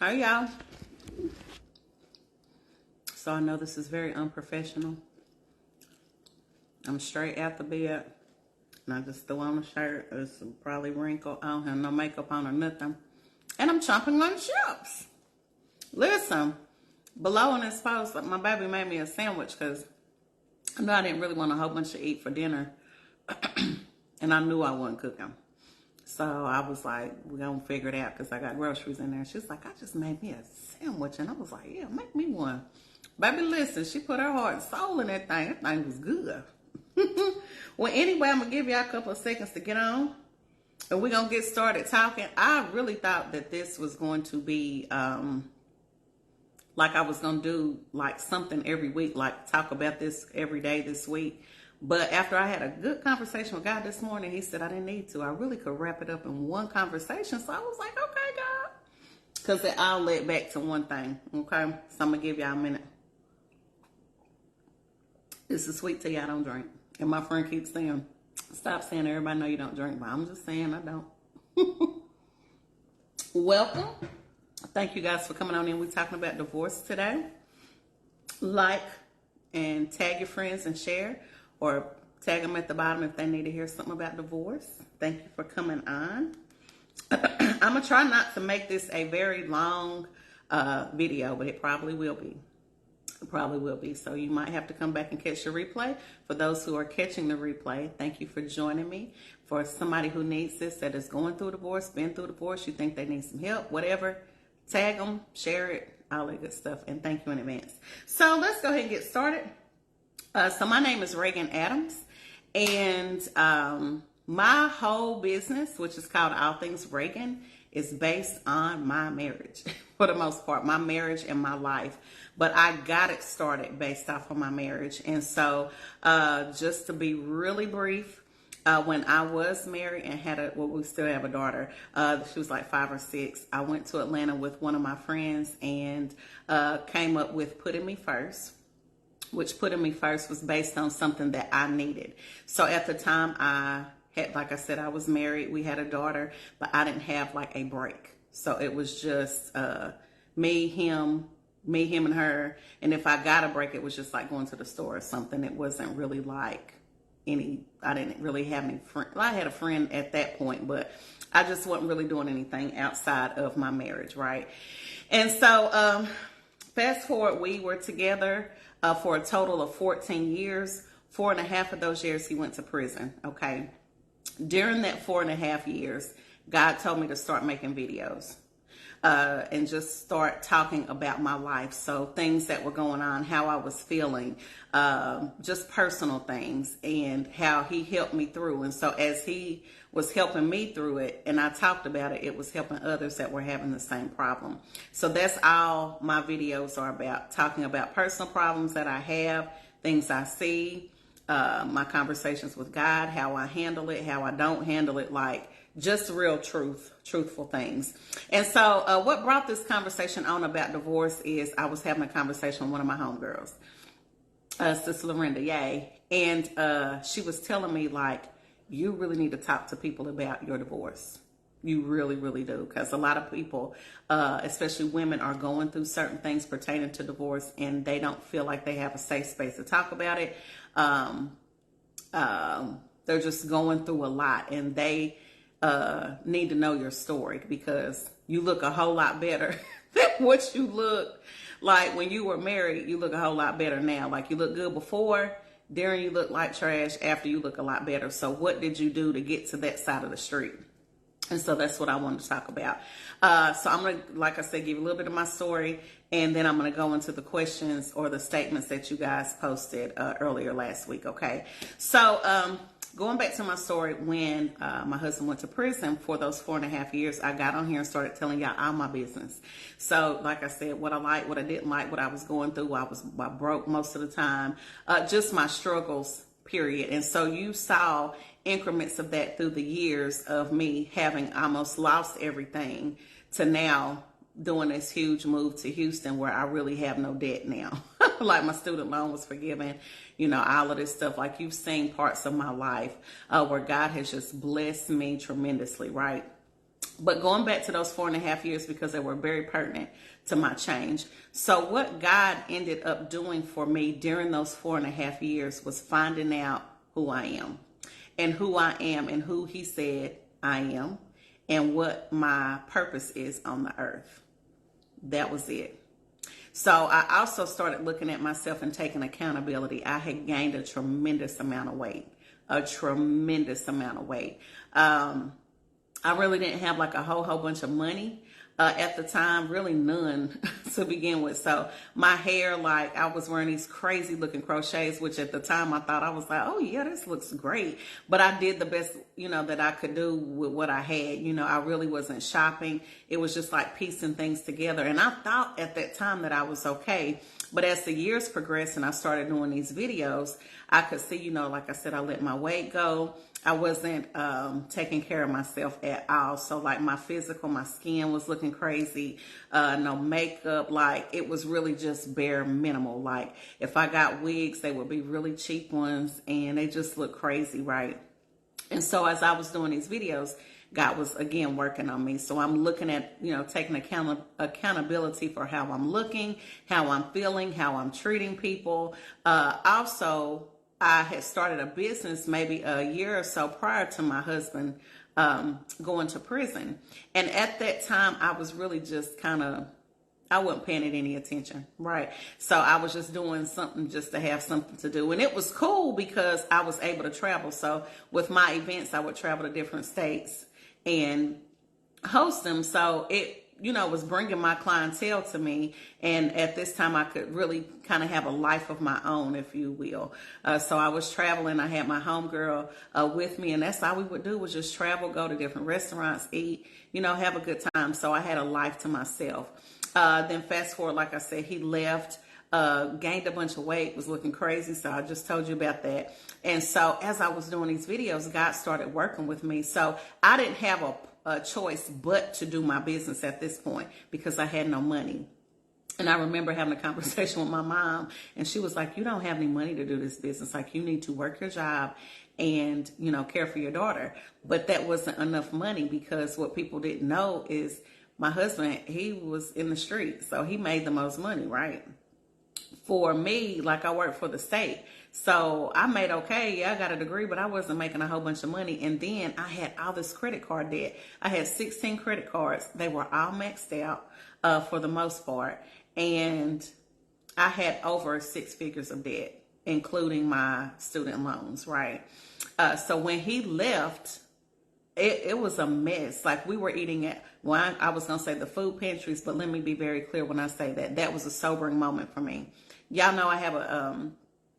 Hi, y'all. So I know this is very unprofessional. I'm straight out the bed, and I just threw on a shirt. It's probably wrinkled. I don't have no makeup on or nothing. And I'm chomping on chips. Listen, below in this post, my baby made me a sandwich because I know I didn't really want a whole bunch to eat for dinner. And I knew I wasn't cooking. So I was like, we're going to figure it out because I got groceries in there. She's like, I just made me a sandwich. And I was like, yeah, make me one. Baby, listen, she put her heart and soul in that thing. That thing was good. Well, anyway, I'm going to give y'all a couple of seconds to get on. And we're going to get started talking. I really thought that this was going to be like I was going to do like something every week, like talk about this every day this week. But after I had a good conversation with God this morning, he said I didn't need to. I really could wrap it up in one conversation. So I was like, okay, God. Because it all led back to one thing, okay? So I'm going to give y'all a minute. This is sweet tea I don't drink. And my friend keeps saying, stop saying everybody know you don't drink. But I'm just saying I don't. Welcome. Thank you guys for coming on in. We're talking about divorce today. Like and tag your friends and share. Or tag them at the bottom if they need to hear something about divorce. Thank you for coming on. I'm going to try not to make this a very long video, but it probably will be. It probably will be. So you might have to come back and catch the replay. For those who are catching the replay, thank you for joining me. For somebody who needs this, that is going through divorce, been through divorce, you think they need some help, whatever, tag them, share it, all that good stuff. And thank you in advance. So let's go ahead and get started. So my name is Reagan Adams, and my whole business, which is called All Things Reagan, is based on my marriage, for the most part, my marriage and my life. But I got it started based off of my marriage. And so just to be really brief, when I was married and had we still have a daughter, she was like 5 or 6, I went to Atlanta with one of my friends and came up with Putting Me First. Which Putting Me First was based on something that I needed. So at the time I had, like I said, I was married. We had a daughter, but I didn't have like a break. So it was just me, him and her. And if I got a break, it was just like going to the store or something. It wasn't really like I didn't really have any friends. I had a friend at that point, but I just wasn't really doing anything outside of my marriage, right? And so fast forward, we were together for a total of 14 years. 4.5 of those years he went to prison, okay? During that 4.5 years, God told me to start making videos and just start talking about my life. So things that were going on, how I was feeling, just personal things, and how he helped me through. And so as he was helping me through it and I talked about it, it was helping others that were having the same problem. So that's all my videos are about, talking about personal problems that I have, things I see, my conversations with God, how I handle it, how I don't handle it, like just real truthful things. And so what brought this conversation on about divorce is I was having a conversation with one of my homegirls, Sister Lorinda, yay. And she was telling me, like, you really need to talk to people about your divorce. You really, really do. Because a lot of people, especially women, are going through certain things pertaining to divorce and they don't feel like they have a safe space to talk about it. They're just going through a lot and they need to know your story because you look a whole lot better than what you look like when you were married. You look a whole lot better now. Like you look good before. During you look like trash, after you look a lot better. So what did you do to get to that side of the street? And so that's what I wanted to talk about. So I'm going to, like I said, give you a little bit of my story, and then I'm going to go into the questions or the statements that you guys posted earlier last week, okay? So going back to my story, when my husband went to prison for those 4.5 years, I got on here and started telling y'all all my business. So like I said, what I liked, what I didn't like, what I was going through, I broke most of the time, just my struggles, period. And so you saw increments of that through the years of me having almost lost everything to now doing this huge move to Houston where I really have no debt now. Like my student loan was forgiven, you know, all of this stuff. Like you've seen parts of my life where God has just blessed me tremendously, right? But going back to those 4.5 years, because they were very pertinent to my change. So what God ended up doing for me during those 4.5 years was finding out who I am and who I am and who he said I am and what my purpose is on the earth. That was it. So I also started looking at myself and taking accountability. I had gained a tremendous amount of weight, I really didn't have like a whole bunch of money at the time, really none to begin with. So my hair, like I was wearing these crazy looking crochets, which at the time I thought I was like, oh yeah, this looks great. But I did the best, that I could do with what I had. I really wasn't shopping. It was just like piecing things together. And I thought at that time that I was okay. But as the years progressed and I started doing these videos, I could see, like I said, I let my weight go. I wasn't taking care of myself at all. So like my physical, my skin was looking crazy, no makeup, like it was really just bare minimal. Like if I got wigs, they would be really cheap ones and they just look crazy, right? And so as I was doing these videos, God was again working on me. So I'm looking at, taking accountability for how I'm looking, how I'm feeling, how I'm treating people. Also, I had started a business maybe a year or so prior to my husband going to prison. And at that time, I was really just I wasn't paying it any attention, right? So I was just doing something just to have something to do. And it was cool because I was able to travel. So with my events, I would travel to different states and host them. So it, was bringing my clientele to me. And at this time, I could really kind of have a life of my own, if you will. So I was traveling. I had my homegirl with me. And that's all we would do was just travel, go to different restaurants, eat, have a good time. So I had a life to myself. Then fast forward, like I said, he left, gained a bunch of weight, was looking crazy. So I just told you about that. And so as I was doing these videos, God started working with me. So I didn't have a choice but to do my business at this point because I had no money. And I remember having a conversation with my mom and she was like, you don't have any money to do this business. Like you need to work your job and, care for your daughter. But that wasn't enough money because what people didn't know is my husband, he was in the street. So he made the most money, right? For me, like I worked for the state. So I made okay. Yeah, I got a degree, but I wasn't making a whole bunch of money. And then I had all this credit card debt. I had 16 credit cards. They were all maxed out for the most part. And I had over 6 figures of debt, including my student loans, right? So when he left, it was a mess. Like we were eating at, well, I was going to say the food pantries, but let me be very clear when I say that. That was a sobering moment for me. Y'all know I have a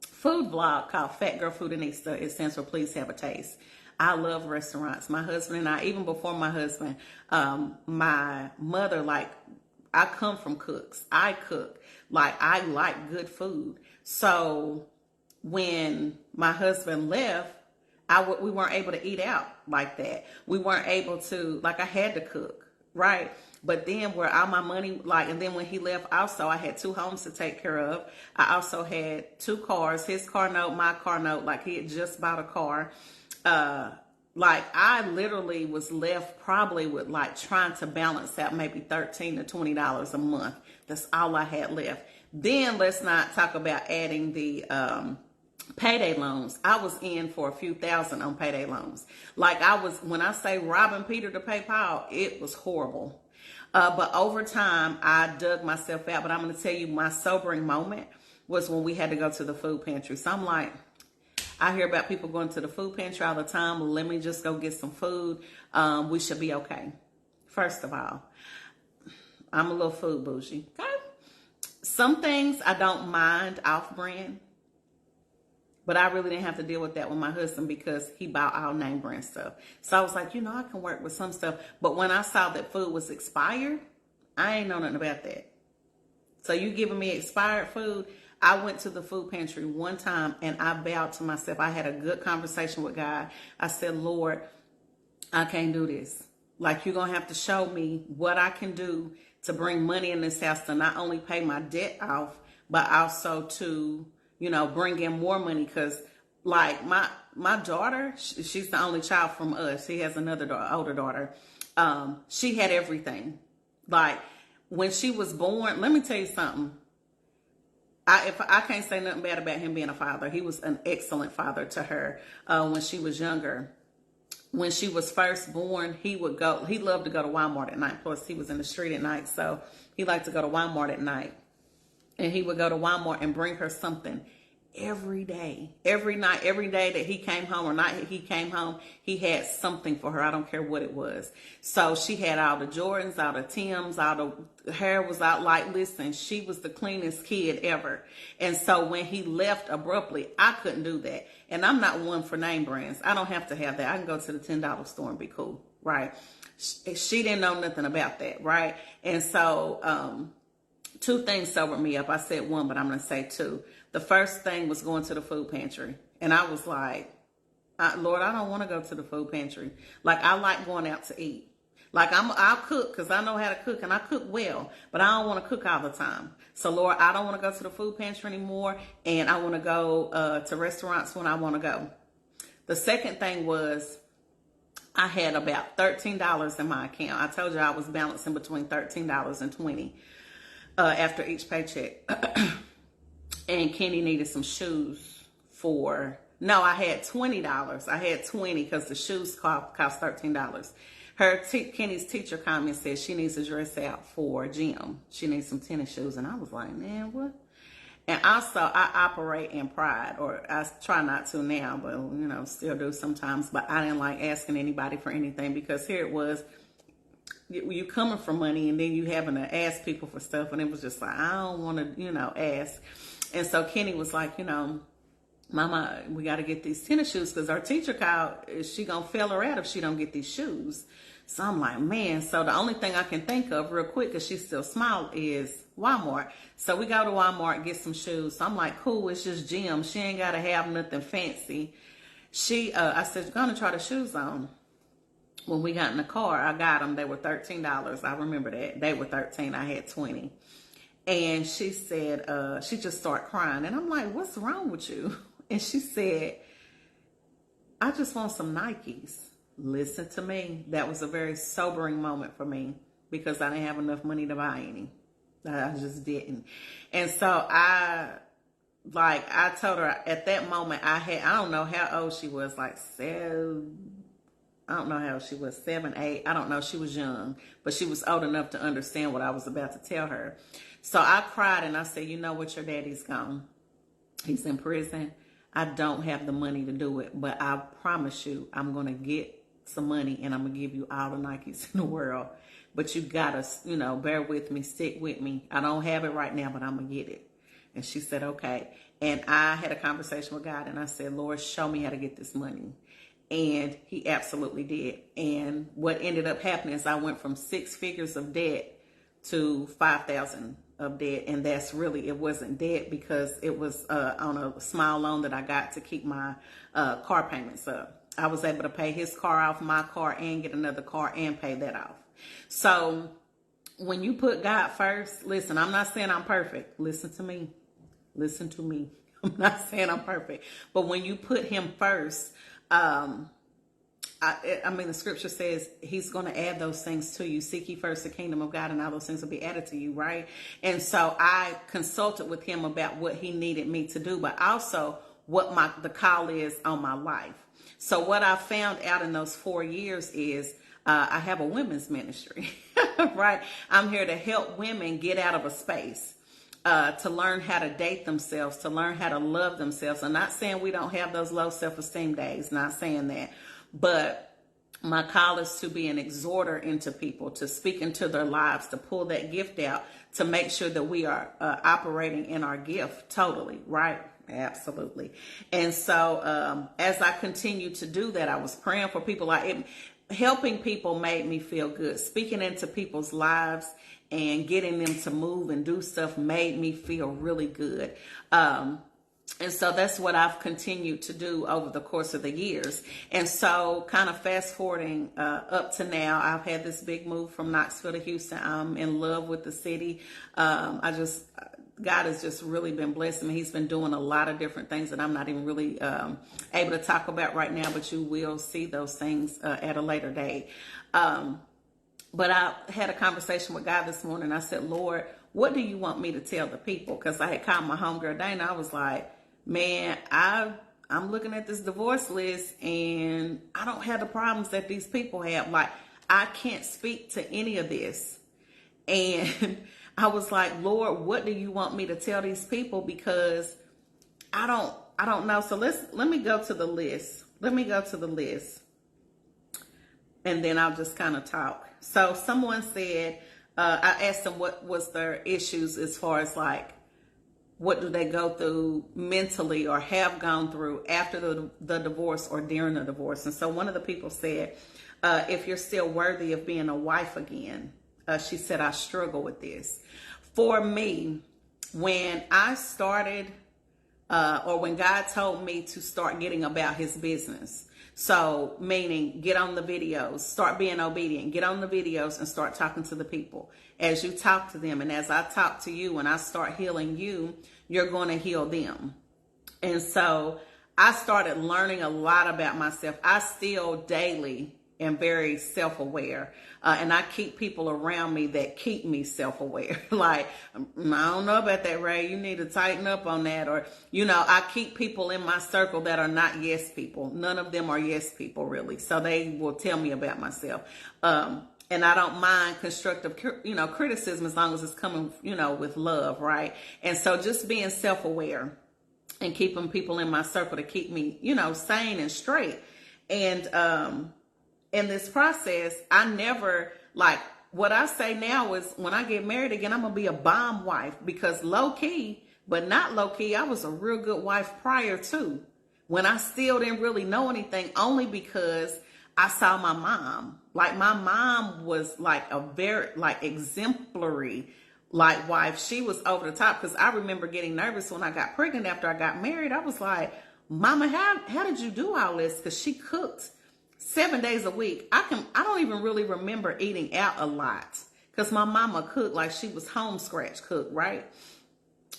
food blog called Fat Girl Foodinista. It stands for Please Have a Taste. I love restaurants. My husband and I, even before my husband, my mother, like, I come from cooks. I cook. Like, I like good food. So when my husband left, we weren't able to eat out like that. We weren't able to, like I had to cook, right? But then where all my money, like, and then when he left also, I had 2 homes to take care of. I also had 2 cars, his car note, my car note, like he had just bought a car. Like I literally was left probably with like trying to balance out maybe $13 to $20 a month. That's all I had left. Then let's not talk about adding the, payday loans. I was in for a few thousand on payday loans. Like I was, when I say robbing Peter to pay Paul, it was horrible. But over time, I dug myself out. But I'm going to tell you, my sobering moment was when we had to go to the food pantry. So I'm like, I hear about people going to the food pantry all the time. Well, let me just go get some food. We should be okay. First of all, I'm a little food bougie. Okay? Some things I don't mind off-brand. But I really didn't have to deal with that with my husband because he bought all name brand stuff. So I was like, I can work with some stuff. But when I saw that food was expired, I ain't know nothing about that. So you giving me expired food? I went to the food pantry one time and I vowed to myself. I had a good conversation with God. I said, Lord, I can't do this. Like you're going to have to show me what I can do to bring money in this house to not only pay my debt off, but also to bring in more money because like my daughter, she's the only child from us. He has another older daughter. She had everything. Like when she was born, let me tell you something. If I can't say nothing bad about him being a father, he was an excellent father to her when she was younger. When she was first born, he loved to go to Walmart at night. Plus, he was in the street at night, so he liked to go to Walmart at night. And he would go to Walmart and bring her something every day, every night, every day that he came home or night he came home, he had something for her. I don't care what it was. So she had all the Jordans, all the Tims, all the hair was out. Like, listen, she was the cleanest kid ever. And so when he left abruptly, I couldn't do that. And I'm not one for name brands. I don't have to have that. I can go to the $10 store and be cool, right? She didn't know nothing about that, right? And so two things sobered me up. I said one, but I'm going to say two. The first thing was going to the food pantry. And I was like, Lord, I don't want to go to the food pantry. Like, I like going out to eat. Like, I'll cook because I know how to cook and I cook well, but I don't want to cook all the time. So, Lord, I don't want to go to the food pantry anymore. And I want to go to restaurants when I want to go. The second thing was I had about $13 in my account. I told you I was balancing between $13 and $20 after each paycheck. And Kenny needed some shoes I had $20. I had $20 because the shoes cost $13. Kenny's teacher called me and said she needs a dress out for gym. She needs some tennis shoes. And I was like, man, what? And also, I operate in pride, or I try not to now, but, still do sometimes. But I didn't like asking anybody for anything because here it was, you coming for money and then you having to ask people for stuff. And it was just like, I don't want to, ask. And so Kenny was like, Mama, we got to get these tennis shoes because our teacher called. Is she going to fail her out if she don't get these shoes? So I'm like, man. So the only thing I can think of real quick, because she's still small, is Walmart. So we go to Walmart, get some shoes. So I'm like, cool, it's just gym. She ain't got to have nothing fancy. I said, you're going to try the shoes on. When we got in the car, I got them. They were $13. I remember that. They were $13. I had $20. And she said, she just started crying. And I'm like, what's wrong with you? And she said, I just want some Nikes. Listen to me. That was a very sobering moment for me because I didn't have enough money to buy any. I just didn't. And so I told her at that moment I don't know how old she was, like 7. I don't know how she was, 7, 8. I don't know. She was young, but she was old enough to understand what I was about to tell her. So I cried and I said, you know what? Your daddy's gone. He's in prison. I don't have the money to do it, but I promise you, I'm going to get some money and I'm going to give you all the Nikes in the world. But you got to, bear with me, stick with me. I don't have it right now, but I'm going to get it. And she said, okay. And I had a conversation with God and I said, Lord, show me how to get this money. And he absolutely did. And what ended up happening is I went from 6 figures of debt to 5,000 of debt. And that's really, it wasn't debt because it was on a small loan that I got to keep my car payments up. I was able to pay his car off, my car, and get another car and pay that off. So when you put God first, listen, I'm not saying I'm perfect. Listen to me. Listen to me. I'm not saying I'm perfect. But when you put him first, the scripture says he's going to add those things to you. Seek ye first the kingdom of God and all those things will be added to you, right? And so I consulted with him about what he needed me to do, but also what the call is on my life. So what I found out in those 4 years is I have a women's ministry, right? I'm here to help women get out of a space. To learn how to date themselves, to learn how to love themselves. I'm not saying we don't have those low self-esteem days, not saying that. But my call is to be an exhorter into people, to speak into their lives, to pull that gift out, to make sure that we are operating in our gift totally, right? Absolutely. And so as I continue to do that, I was praying for people. Helping people made me feel good. Speaking into people's lives and getting them to move and do stuff made me feel really good. And so that's what I've continued to do over the course of the years. And so kind of fast forwarding up to now, I've had this big move from Knoxville to Houston. I'm in love with the city. God has just really been blessing me. He's been doing a lot of different things that I'm not even really able to talk about right now, but you will see those things at a later date. But I had a conversation with God this morning. I said, Lord, what do you want me to tell the people? Because I had called my homegirl Dana. I was like, man, I'm looking at this divorce list and I don't have the problems that these people have. Like, I can't speak to any of this. And I was like, Lord, what do you want me to tell these people? Because I don't know. So let me go to the list. Let me go to the list. And then I'll just kind of talk. So someone said, I asked them what was their issues as far as like, what do they go through mentally or have gone through after the divorce or during the divorce. And so one of the people said, if you're still worthy of being a wife again, she said, I struggle with this. For me, when I started, or when God told me to start getting about his business, so meaning get on the videos, start being obedient, get on the videos and start talking to the people. As you talk to them and as I talk to you and I start healing you, you're going to heal them. And so I started learning a lot about myself. I still daily am very self-aware. And I keep people around me that keep me self-aware. Like, I don't know about that, Ray. You need to tighten up on that. Or, I keep people in my circle that are not yes people. None of them are yes people, really. So they will tell me about myself. And I don't mind constructive, criticism as long as it's coming, with love, right? And so just being self-aware and keeping people in my circle to keep me, sane and straight. And, in this process, I never, like, what I say now is when I get married again, I'm going to be a bomb wife, because low key, but not low key, I was a real good wife prior to, when I still didn't really know anything, only because I saw my mom. Like, my mom was like a very, like, exemplary, like, wife. She was over the top, because I remember getting nervous when I got pregnant after I got married. I was like, Mama, how did you do all this? Because she cooked 7 days a week. I don't even really remember eating out a lot, because my mama cooked like she was home scratch cook, right?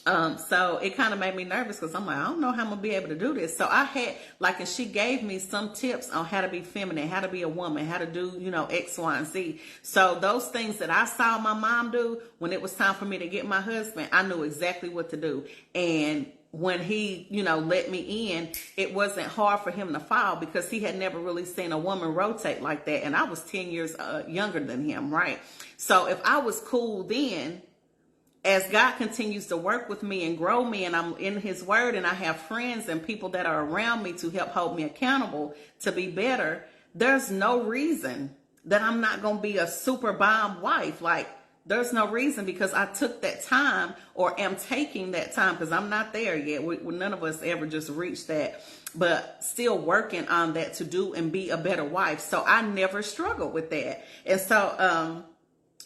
So it kind of made me nervous, because I'm like, I don't know how I'm gonna be able to do this. So I had and she gave me some tips on how to be feminine, how to be a woman, how to do, X, Y, and Z. So those things that I saw my mom do when it was time for me to get my husband, I knew exactly what to do. And when he, let me in, it wasn't hard for him to follow, because he had never really seen a woman rotate like that. And I was 10 years younger than him, right? So if I was cool then, as God continues to work with me and grow me, and I'm in his word, and I have friends and people that are around me to help hold me accountable to be better, there's no reason that I'm not going to be a super bomb wife. Like, there's no reason, because I took that time, or am taking that time, because I'm not there yet. None of us ever just reached that, but still working on that to do and be a better wife. So I never struggled with that. And so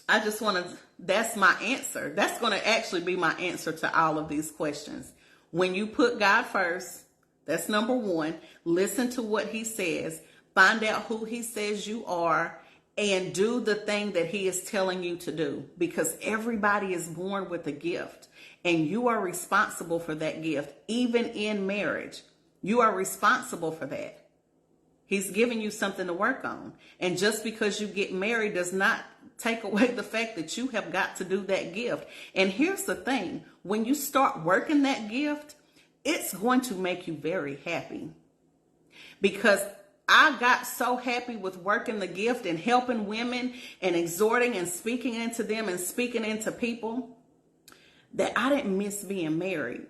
I just want to, that's my answer. That's going to actually be my answer to all of these questions. When you put God first, that's number one. Listen to what he says. Find out who he says you are, and do the thing that he is telling you to do, because everybody is born with a gift, and you are responsible for that gift. Even in marriage, you are responsible for that. He's giving you something to work on. And just because you get married does not take away the fact that you have got to do that gift. And here's the thing, when you start working that gift, it's going to make you very happy, because I got so happy with working the gift and helping women and exhorting and speaking into them and speaking into people, that I didn't miss being married.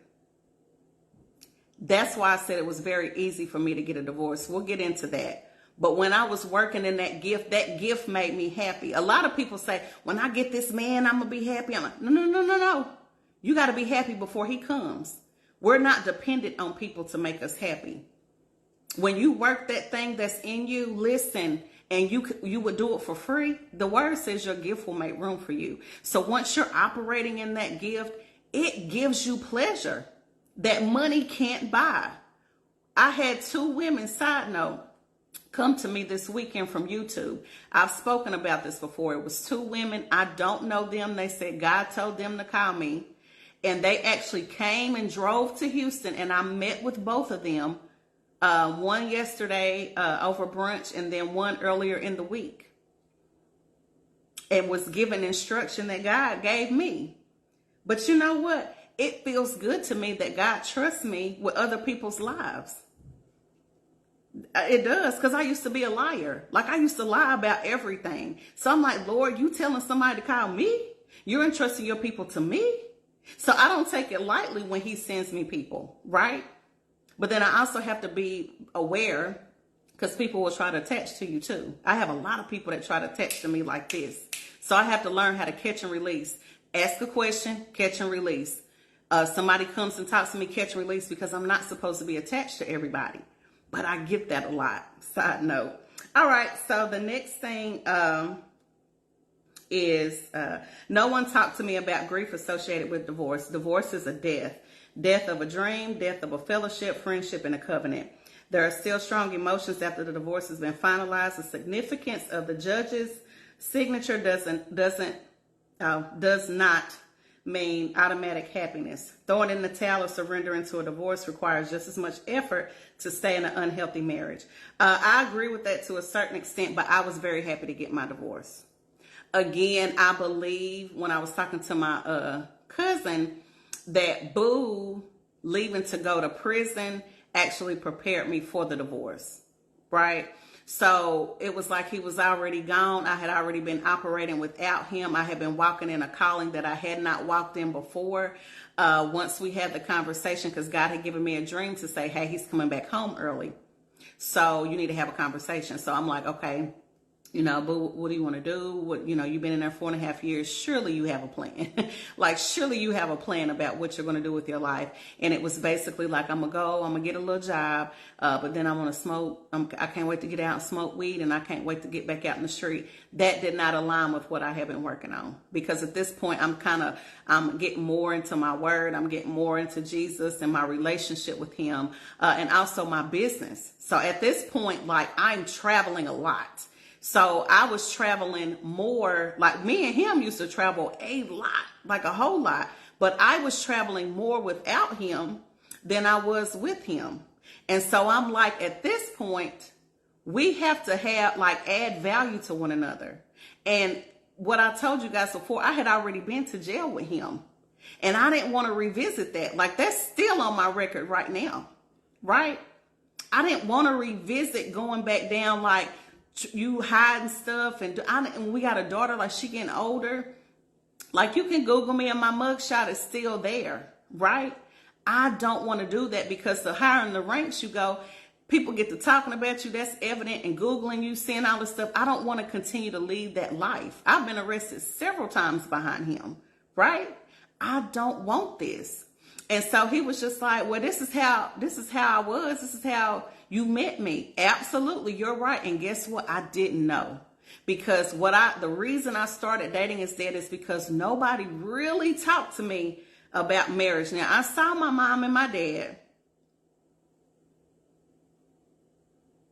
That's why I said it was very easy for me to get a divorce. We'll get into that. But when I was working in that gift made me happy. A lot of people say, when I get this man, I'm going to be happy. I'm like, no. You got to be happy before he comes. We're not dependent on people to make us happy. When you work that thing that's in you, listen, and you would do it for free, the word says your gift will make room for you. So once you're operating in that gift, it gives you pleasure that money can't buy. I had 2 women, side note, come to me this weekend from YouTube. I've spoken about this before. It was 2 women. I don't know them. They said God told them to call me. And they actually came and drove to Houston, and I met with both of them. One yesterday over brunch, and then one earlier in the week. and was given instruction that God gave me. But you know what? It feels good to me that God trusts me with other people's lives. It does, because I used to be a liar. Like, I used to lie about everything. So I'm like, Lord, you telling somebody to call me? You're entrusting your people to me? So I don't take it lightly when he sends me people, right? But then I also have to be aware, because people will try to attach to you too. I have a lot of people that try to attach to me like this. So I have to learn how to catch and release. Ask a question, catch and release. Somebody comes and talks to me, catch and release, because I'm not supposed to be attached to everybody. But I get that a lot. Side note. All right, so the next thing is no one talked to me about grief associated with divorce. Divorce is a death. Death of a dream, death of a fellowship, friendship, and a covenant. There are still strong emotions after the divorce has been finalized. The significance of the judge's signature does not mean automatic happiness. Throwing in the towel or surrendering to a divorce requires just as much effort to stay in an unhealthy marriage. I agree with that to a certain extent, but I was very happy to get my divorce. Again, I believe when I was talking to my cousin that Boo leaving to go to prison actually prepared me for the divorce, right? So it was like he was already gone. I had already been operating without him. I had been walking in a calling that I had not walked in before. Once we had the conversation, because God had given me a dream to say, hey, he's coming back home early. So you need to have a conversation. So I'm like, okay, you know, but what do you want to do? What, you know, you've been in there 4.5 years. Surely you have a plan. Like, surely you have a plan about what you're going to do with your life. And it was basically like, I'm going to get a little job, but then I want to smoke. I can't wait to get out and smoke weed, and I can't wait to get back out in the street. That did not align with what I have been working on, because at this point, I'm getting more into my word. I'm getting more into Jesus and my relationship with him, and also my business. So at this point, like, I'm traveling a lot. So I was traveling more, like me and him used to travel a lot, like a whole lot. But I was traveling more without him than I was with him. And so I'm like, at this point, we have to add value to one another. And what I told you guys before, I had already been to jail with him. And I didn't want to revisit that. Like, that's still on my record right now, right? I didn't want to revisit going back down, like, you hiding stuff, and we got a daughter, like, she getting older. Like, you can Google me and my mugshot is still there, right? I don't want to do that, because the higher in the ranks you go, people get to talking about you. That's evident, and Googling you, seeing all this stuff. I don't want to continue to lead that life. I've been arrested several times behind him, right? I don't want this. And so he was just like, well, this is how I was. This is how you met me. Absolutely, you're right. And guess what? I didn't know. Because the reason I started dating instead is because nobody really talked to me about marriage. Now, I saw my mom and my dad.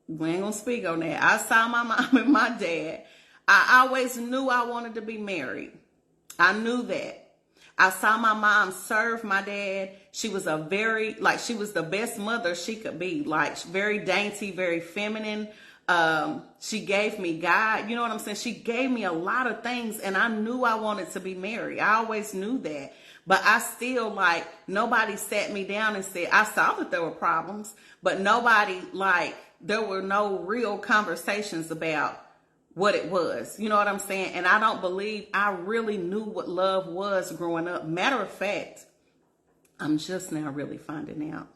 We ain't gonna speak on that. I saw my mom and my dad. I always knew I wanted to be married. I knew that. I saw my mom serve my dad. She was she was the best mother she could be, like, very dainty, very feminine. She gave me God, you know what I'm saying? She gave me a lot of things, and I knew I wanted to be married. I always knew that. But I still, like, nobody sat me down and said, I saw that there were problems, but nobody, like, there were no real conversations about what it was. You know what I'm saying? And I don't believe I really knew what love was growing up. Matter of fact, I'm just now really finding out.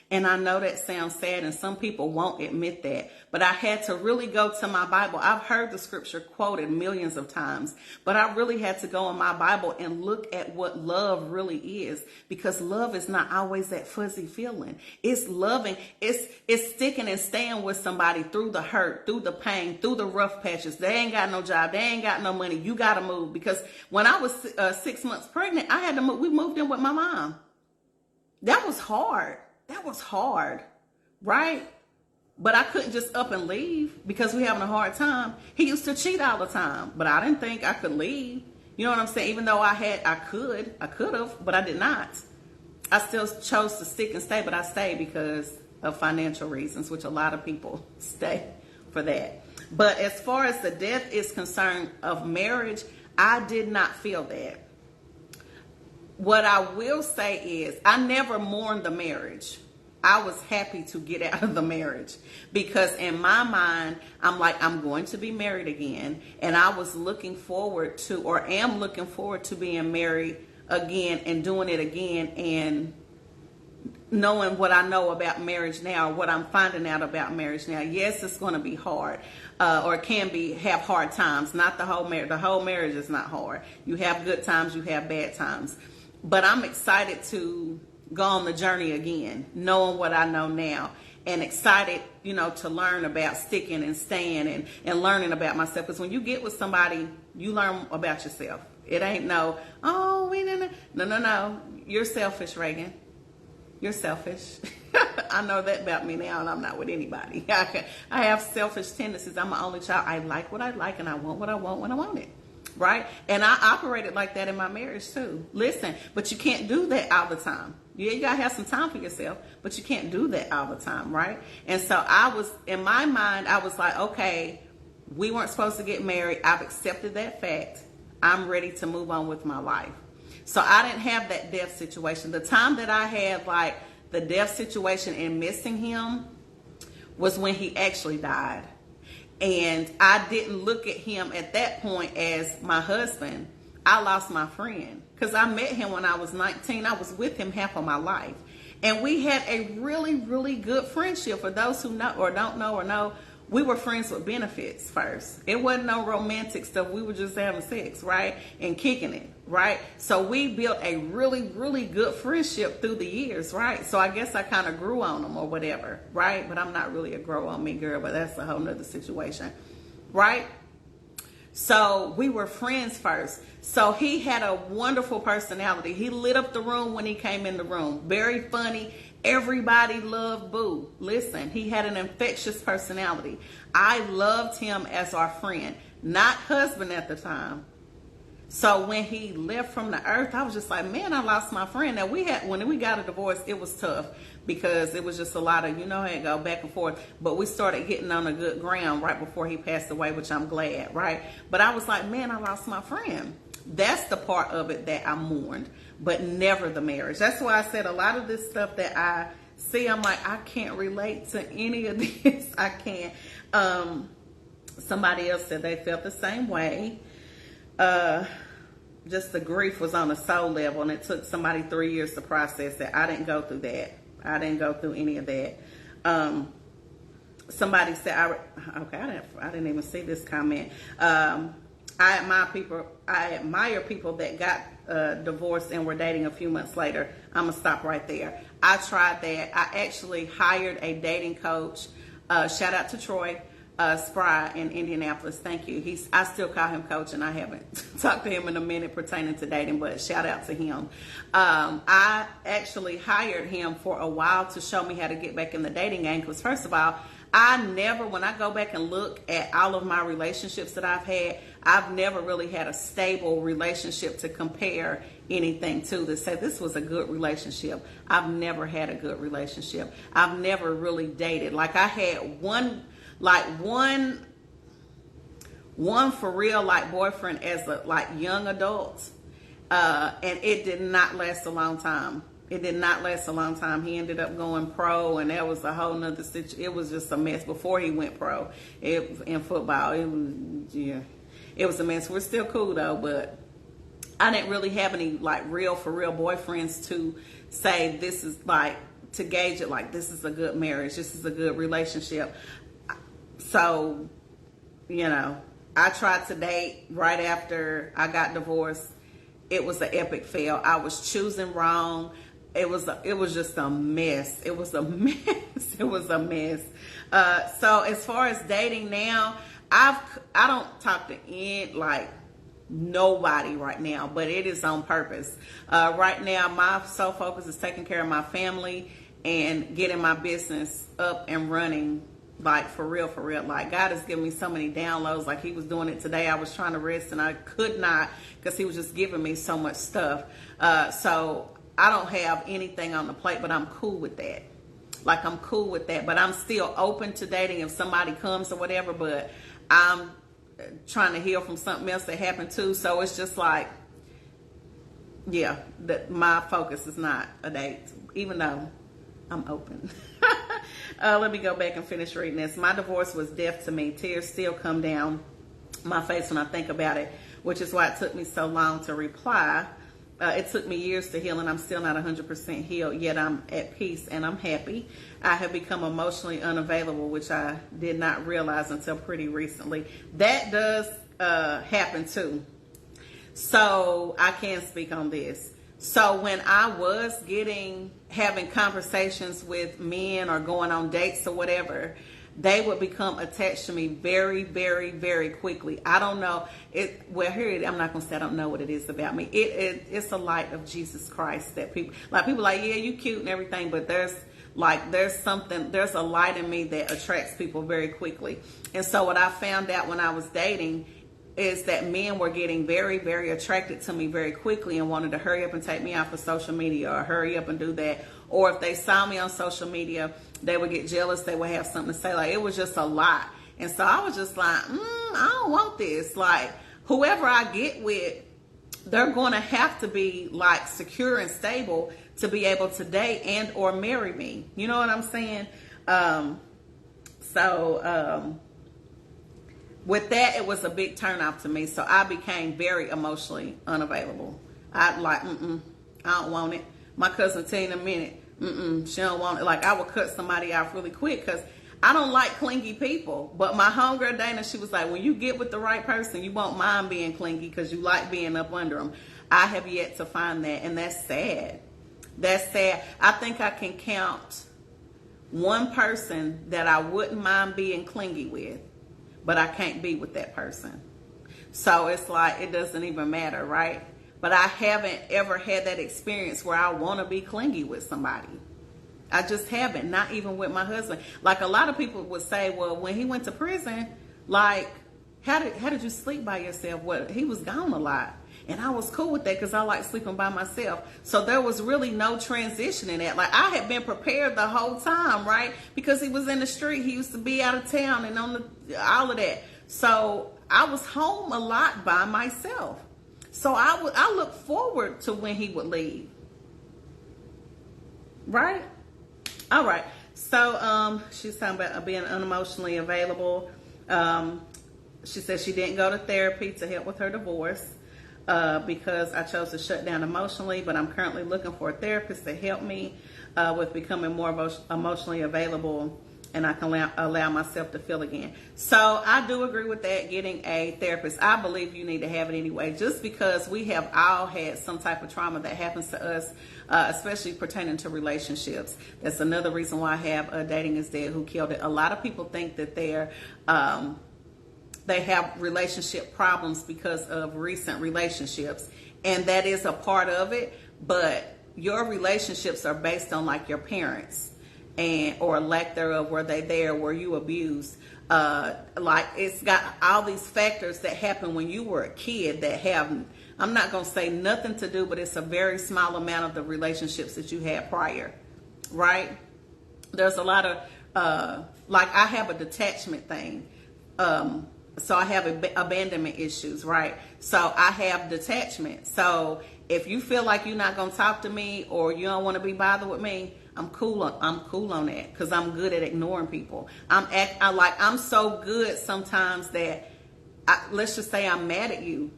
And I know that sounds sad, and some people won't admit that, but I had to really go to my Bible. I've heard the scripture quoted millions of times, but I really had to go in my Bible and look at what love really is, because love is not always that fuzzy feeling. It's loving. It's sticking and staying with somebody through the hurt, through the pain, through the rough patches. They ain't got no job. They ain't got no money. You got to move. Because when I was 6 months pregnant, I had to move. We moved in with my mom. That was hard. That was hard, right? But I couldn't just up and leave because we having a hard time. He used to cheat all the time, but I didn't think I could leave. You know what I'm saying? Even though I could have, but I did not. I still chose to stick and stay, but I stayed because of financial reasons, which a lot of people stay for that. But as far as the death is concerned of marriage, I did not feel that. What I will say is I never mourned the marriage. I was happy to get out of the marriage because in my mind, I'm like, I'm going to be married again. And I was looking forward to, or am looking forward to being married again and doing it again and knowing what I know about marriage now, what I'm finding out about marriage now. Yes, it's going to be hard, or it can be, have hard times. Not the whole marriage. The whole marriage is not hard. You have good times, you have bad times. But I'm excited to go on the journey again, knowing what I know now, and excited, to learn about sticking and staying and learning about myself. Because when you get with somebody, you learn about yourself. It ain't we didn't. No. You're selfish, Reagan. You're selfish. I know that about me now, and I'm not with anybody. I have selfish tendencies. I'm an only child. I like what I like, and I want what I want when I want it. Right? And I operated like that in my marriage too. Listen, but you can't do that all the time. Yeah, you gotta have some time for yourself, but you can't do that all the time, right? And so in my mind, I was like, okay, we weren't supposed to get married. I've accepted that fact. I'm ready to move on with my life. So I didn't have that death situation. The time that I had like the death situation and missing him was when he actually died. And I didn't look at him at that point as my husband. I lost my friend because I met him when I was 19. I was with him half of my life. And we had a really, really good friendship. For those who know or don't know or know, we were friends with benefits first. It wasn't no romantic stuff. We were just having sex, right? And kicking it, right? So we built a really, really good friendship through the years, right? So I guess I kind of grew on him or whatever, right? But I'm not really a grow on me girl, but that's a whole nother situation, right? So we were friends first. So he had a wonderful personality. He lit up the room when he came in the room. Very funny. Everybody loved Boo. Listen, he had an infectious personality. I loved him as our friend, not husband at the time. So when he left from the earth, I was just like, man, I lost my friend. Now when we got a divorce, it was tough because it was just a lot of, how it go back and forth. But we started getting on a good ground right before he passed away, which I'm glad, right? But I was like, man, I lost my friend. That's the part of it that I mourned, but never the marriage. That's why I said a lot of this stuff that I see, I'm like, I can't relate to any of this. I can't. Somebody else said they felt the same way. Just the grief was on a soul level, and it took somebody 3 years to process it. I didn't go through that. I didn't go through any of that. Somebody said, I didn't even see this comment. I admire people that got divorced and were dating a few months later. I'm going to stop right there. I tried that. I actually hired a dating coach. Shout out to Troy Spry in Indianapolis. Thank you. I still call him coach, and I haven't talked to him in a minute pertaining to dating, but shout out to him. I actually hired him for a while to show me how to get back in the dating game because, first of all, when I go back and look at all of my relationships that I've had, I've never really had a stable relationship to compare anything to say this was a good relationship. I've never had a good relationship. I've never really dated. Like I had one for real boyfriend as a young adult, and it did not last a long time. It did not last a long time. He ended up going pro, and that was a whole nother situation. It was just a mess before he went pro. In football, it was a mess. We're still cool though, but I didn't really have any real for real boyfriends to say this is to gauge it this is a good marriage, this is a good relationship. So, I tried to date right after I got divorced. It was an epic fail. I was choosing wrong. It was just a mess. It was a mess. It was a mess. So as far as dating now, I don't talk to nobody right now, but it is on purpose. Right now, my sole focus is taking care of my family and getting my business up and running. For real. God has given me so many downloads. He was doing it today. I was trying to rest and I could not because he was just giving me so much stuff. So I don't have anything on the plate, but I'm cool with that. Like, I'm cool with that, but I'm still open to dating if somebody comes or whatever, but I'm trying to heal from something else that happened too. So it's just like, yeah, that my focus is not a date, even though I'm open. Let me go back and finish reading this. My divorce was death to me. Tears still come down my face when I think about it, which is why it took me so long to reply. It took me years to heal, and I'm still not 100% healed, yet I'm at peace and I'm happy. I have become emotionally unavailable, which I did not realize until pretty recently. That does happen too. So I can speak on this. So when I was having conversations with men or going on dates or whatever, they would become attached to me very, very, very quickly. I don't know it. Well, here it is. I'm not gonna say I don't know what it is about me. It's a light of Jesus Christ that people like. Yeah, you cute and everything, but there's a light in me that attracts people very quickly. And so what I found out when I was dating is that men were getting very, very attracted to me very quickly and wanted to hurry up and take me off of social media or hurry up and do that. Or if they saw me on social media, they would get jealous. They would have something to say. Like, it was just a lot. And so I was just like, I don't want this. Like, whoever I get with, they're going to have to be like secure and stable to be able to date and or marry me. You know what I'm saying? With that, it was a big turnoff to me. So I became very emotionally unavailable. I don't want it. My cousin Tina, in a minute, she don't want it. Like, I would cut somebody off really quick because I don't like clingy people. But my homegirl Dana, she was like, when you get with the right person, you won't mind being clingy because you like being up under them. I have yet to find that, and that's sad. That's sad. I think I can count one person that I wouldn't mind being clingy with, but I can't be with that person. So it's like, it doesn't even matter, right? But I haven't ever had that experience where I want to be clingy with somebody. I just haven't, not even with my husband. Like, a lot of people would say, well, when he went to prison, like, how did you sleep by yourself? Well, he was gone a lot. And I was cool with that because I like sleeping by myself. So there was really no transition in that. Like, I had been prepared the whole time, right? Because he was in the street. He used to be out of town and all of that. So I was home a lot by myself. So I look forward to when he would leave. Right? All right. So she's talking about being unemotionally available. She said she didn't go to therapy to help with her divorce. Because I chose to shut down emotionally, but I'm currently looking for a therapist to help me with becoming more emotionally available, and I can allow myself to feel again. So I do agree with that, getting a therapist. I believe you need to have it anyway, just because we have all had some type of trauma that happens to us, especially pertaining to relationships. That's another reason why I have Dating is Dead, Who Killed It. A lot of people think that they have relationship problems because of recent relationships, and that is a part of it. But your relationships are based on like your parents or lack thereof. Were they there? Were you abused? Like, it's got all these factors that happen when you were a kid that have, I'm not going to say nothing to do, but it's a very small amount of the relationships that you had prior, right? There's a lot of like, I have a detachment thing. So I have abandonment issues, right? So I have detachment. So if you feel like you're not going to talk to me or you don't want to be bothered with me, I'm cool on that because I'm good at ignoring people. I'm so good sometimes that let's just say I'm mad at you.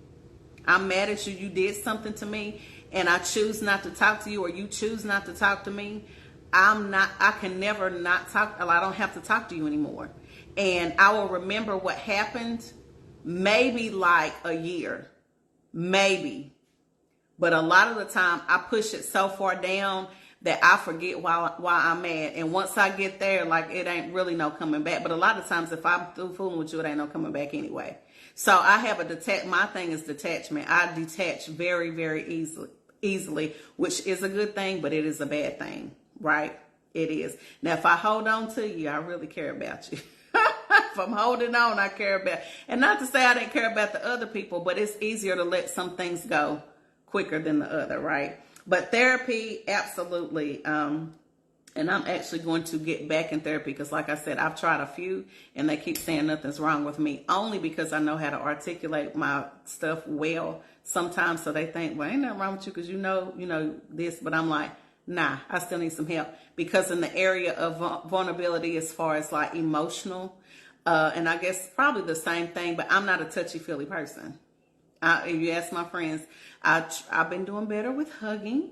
I'm mad at you. You did something to me and I choose not to talk to you, or you choose not to talk to me. I can never not talk. I don't have to talk to you anymore. And I will remember what happened maybe like a year, maybe. But a lot of the time I push it so far down that I forget why I'm mad. And once I get there, like, it ain't really no coming back. But a lot of times if I'm through fooling with you, it ain't no coming back anyway. So I have my thing is detachment. I detach very, very easily, which is a good thing, but it is a bad thing, right? It is. Now, if I hold on to you, I really care about you. If I'm holding on, I care about, and not to say I didn't care about the other people, but it's easier to let some things go quicker than the other, right? But therapy, absolutely. And I'm actually going to get back in therapy because, like I said, I've tried a few and they keep saying nothing's wrong with me, only because I know how to articulate my stuff well sometimes. So they think, well, ain't nothing wrong with you because you know this. But I'm like, nah, I still need some help, because in the area of vulnerability as far as like emotional, and I guess probably the same thing, but I'm not a touchy-feely person. If you ask my friends, I've been doing better with hugging.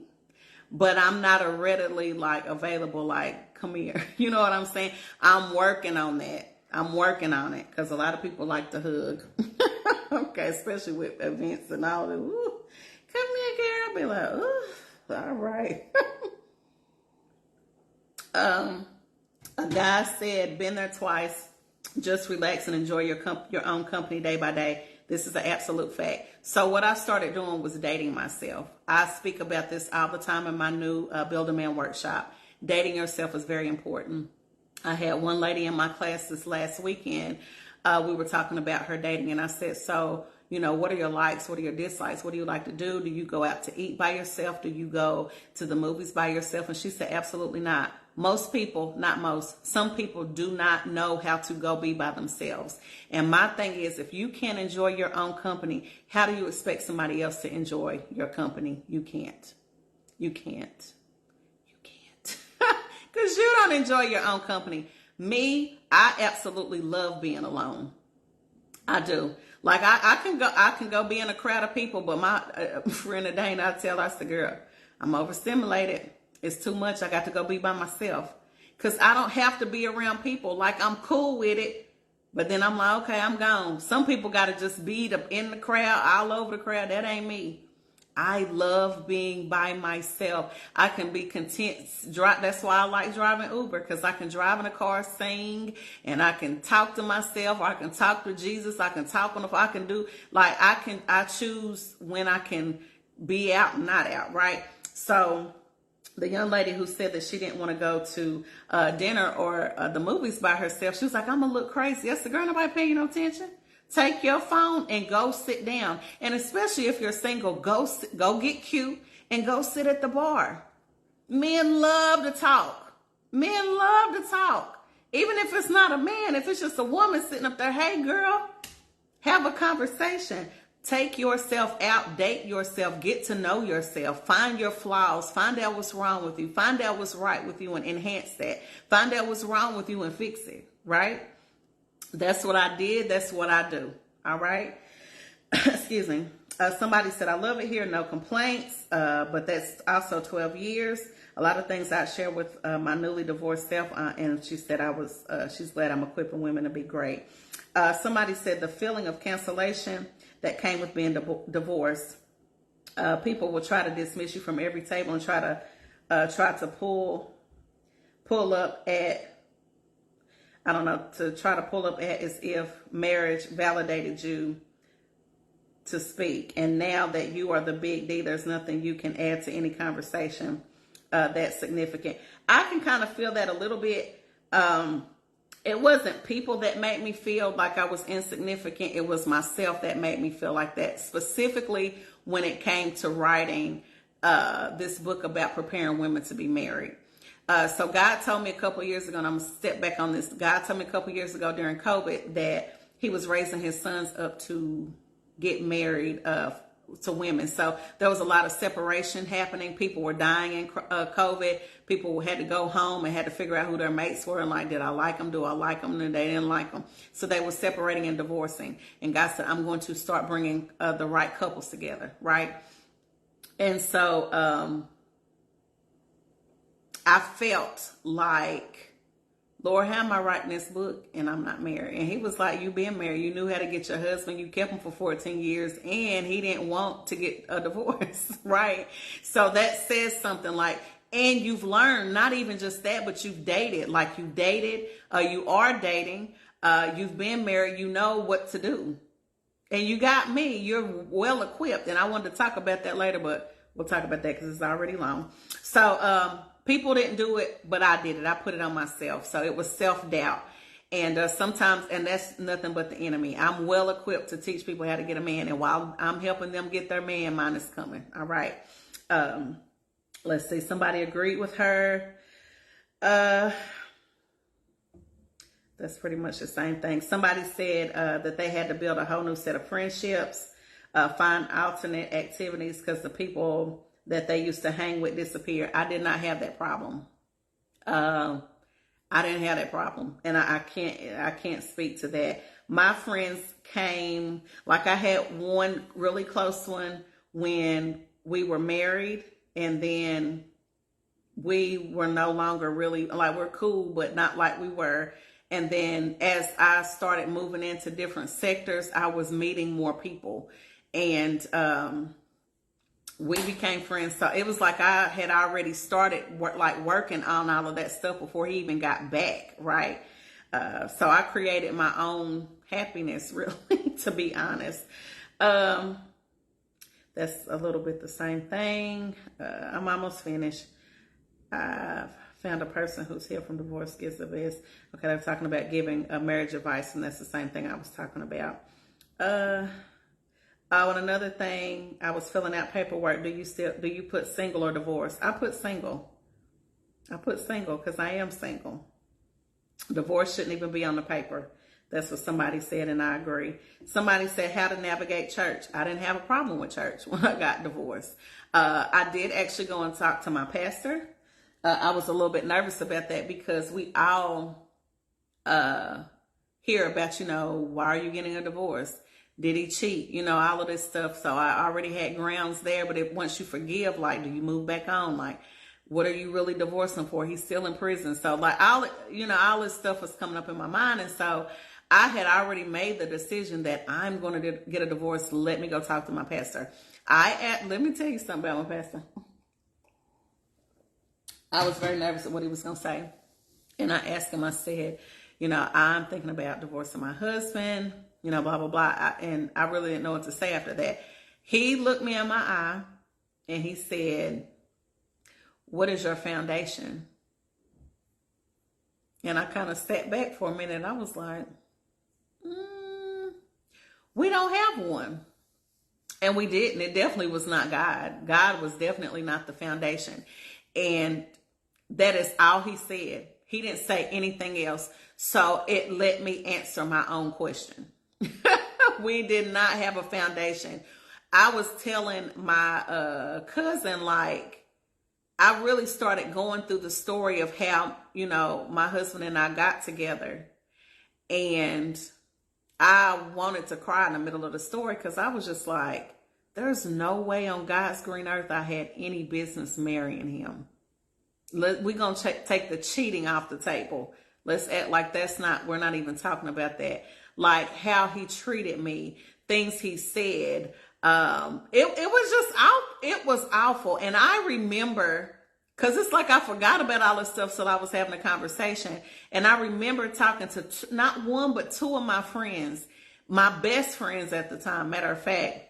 But I'm not a readily like available, like, come here. You know what I'm saying? I'm working on that. I'm working on it because a lot of people like to hug. Okay, especially with events and all that. Ooh, come here, girl. I'll be like, ooh, all right. A guy said, been there twice. Just relax and enjoy your own company day by day. This is an absolute fact. So what I started doing was dating myself. I speak about this all the time in my new Build a Man workshop. Dating yourself is very important. I had one lady in my class this last weekend. We were talking about her dating, and I said, so, what are your likes? What are your dislikes? What do you like to do? Do you go out to eat by yourself? Do you go to the movies by yourself? And she said, absolutely not. Most people, not most, some people do not know how to go be by themselves. And my thing is, if you can't enjoy your own company, how do you expect somebody else to enjoy your company? You can't. You can't. You can't. Because you don't enjoy your own company. Me, I absolutely love being alone. I do. Like I can go be in a crowd of people, but my friend Dana, I tell her, I said, girl, I'm overstimulated. It's too much. I got to go be by myself because I don't have to be around people. Like, I'm cool with it, but then I'm like, okay, I'm gone. Some people got to just be in the crowd, all over the crowd. That ain't me. I love being by myself. I can be content. That's why I like driving Uber, because I can drive in a car, sing, and I can talk to myself, or I can talk to Jesus. I can talk on the phone. I can do, like, I choose when I can be out and not out, right? So the young lady who said that she didn't want to go to dinner or the movies by herself, she was like, I'm going to look crazy. I said, girl, nobody paying you no attention. Take your phone and go sit down. And especially if you're single, go get cute and go sit at the bar. Men love to talk. Men love to talk. Even if it's not a man, if it's just a woman sitting up there, hey, girl, have a conversation. Take yourself out, date yourself, get to know yourself, find your flaws, find out what's wrong with you, find out what's right with you and enhance that. Find out what's wrong with you and fix it, right? That's what I did. That's what I do. All right. Excuse me. Somebody said, I love it here. No complaints. But that's also 12 years. A lot of things I share with my newly divorced self. And she said she's glad I'm equipping women to be great. Somebody said the feeling of cancellation that came with being divorced. People will try to dismiss you from every table and try to pull up at, as if marriage validated you to speak. And now that you are the big D, there's nothing you can add to any conversation that's significant. I can kind of feel that a little bit. It wasn't people that made me feel like I was insignificant. It was myself that made me feel like that, specifically when it came to writing this book about preparing women to be married. So God told me a couple years ago, and I'm going to step back on this. God told me a couple years ago during COVID that he was raising his sons up to get married to women. So there was a lot of separation happening. People were dying in COVID. People had to go home and had to figure out who their mates were and like, did I like them? Do I like them? And they didn't like them. So they were separating and divorcing. And God said, I'm going to start bringing the right couples together, right? And so I felt like, Lord, how am I writing this book and I'm not married? And he was like, you been married. You knew how to get your husband. You kept him for 14 years and he didn't want to get a divorce, right? So that says something like, and you've learned, not even just that, but you've dated, like you dated, you are dating, you've been married, you know what to do. And you got me, you're well equipped. And I wanted to talk about that later, but we'll talk about that because it's already long. So, people didn't do it, but I did it. I put it on myself. So it was self-doubt. And sometimes, and that's nothing but the enemy. I'm well equipped to teach people how to get a man. And while I'm helping them get their man, mine is coming. All right. Let's see. Somebody agreed with her. Uh, that's pretty much the same thing. Somebody said that they had to build a whole new set of friendships, find alternate activities because the people that they used to hang with disappeared. I did not have that problem. Uh, I didn't have that problem, and I can't speak to that. My friends came, like I had one really close one when we were married, and then we were no longer really like we're cool, but not like we were. And then as I started moving into different sectors, I was meeting more people, and we became friends. So it was like I had already started working on all of that stuff before he even got back, right? So I created my own happiness, really, to be honest. Um, that's a little bit the same thing. I'm almost finished. I've found a person who's healed from divorce gives the best. Okay, they're talking about giving a marriage advice, and that's the same thing I was talking about. Oh, and another thing, I was filling out paperwork. Do you put single or divorce? I put single. I put single because I am single. Divorce shouldn't even be on the paper. That's what somebody said, and I agree. Somebody said how to navigate church. I didn't have a problem with church when I got divorced. I did actually go and talk to my pastor. I was a little bit nervous about that because we all hear about, why are you getting a divorce? Did he cheat? All of this stuff. So I already had grounds there. But once you forgive, like, do you move back on? Like, what are you really divorcing for? He's still in prison. So like all this stuff was coming up in my mind. And so I had already made the decision that I'm going to get a divorce. Let me go talk to my pastor. Let me tell you something about my pastor. I was very nervous at what he was going to say. And I asked him, I said, I'm thinking about divorcing my husband, blah, blah, blah. And I really didn't know what to say after that. He looked me in my eye and he said, what is your foundation? And I kind of sat back for a minute. I was like, we don't have one. And we didn't. It definitely was not God. God was definitely not the foundation. And that is all he said. He didn't say anything else. So it let me answer my own question. We did not have a foundation. I was telling my cousin, like, I really started going through the story of how, my husband and I got together. And I wanted to cry in the middle of the story because I was just like, there's no way on God's green earth I had any business marrying him. We're going to take the cheating off the table. Let's act like we're not even talking about that. Like how he treated me, things he said. It was awful. And I remember, because it's like I forgot about all this stuff, so I was having a conversation. And I remember talking to not one, but two of my friends, my best friends at the time. Matter of fact,